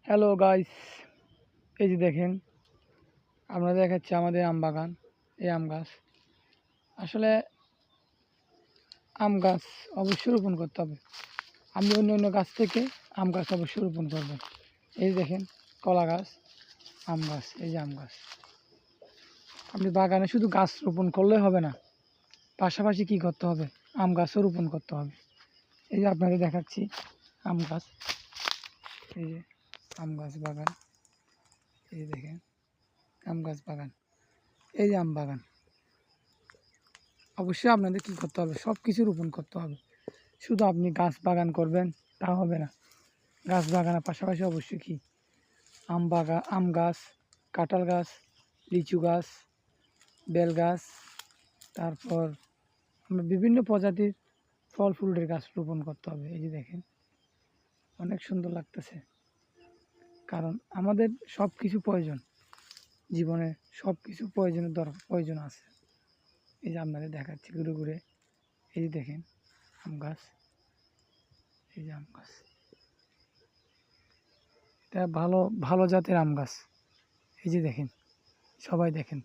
Hello guys, এই যে দেখেন আমরা দেখাচ্ছি আমাদের আম বাগান। এই আম গাছ আসলে আম গাছ অবশ্যই রোপণ করতে হবে। আপনি অন্য অন্য গাছ থেকে আম গাছ অবশ্যই রোপণ করবেন। এই যে দেখেন কলা গাছ, আম গাছ, এই যে আম গাছ। আপনি বাগানে শুধু গাছ রোপণ করলে হবে না, পাশাপাশি কি করতে হবে, আম গাছও রোপণ করতে হবে। এই যে আপনাদের দেখাচ্ছি আম গাছ, এই যে আম গাছ বাগান, এই যে দেখেন আম গাছ বাগান, এই যে আম বাগান। অবশ্যই আপনাদের কী করতে হবে, সব কিছু রোপণ করতে হবে। শুধু আপনি গাছ বাগান করবেন তা হবে না, গাছ বাগানের পাশাপাশি অবশ্যই কি আম গাছ, কাঁঠাল গাছ, লিচু গাছ, বেল গাছ, তারপর আমরা বিভিন্ন প্রজাতির ফল ফুলের গাছ রোপণ করতে হবে। এই যে দেখেন অনেক সুন্দর লাগতেছে, কারণ আমাদের সব কিছু প্রয়োজন, জীবনে সব কিছু প্রয়োজন আছে। এই যে আপনাদের দেখাচ্ছি ঘুরে ঘুরে, এই যে দেখেন আম গাছ, এই যে আম গাছ, এটা ভালো ভালো জাতের আম গাছ। এই যে দেখেন, সবাই দেখেন।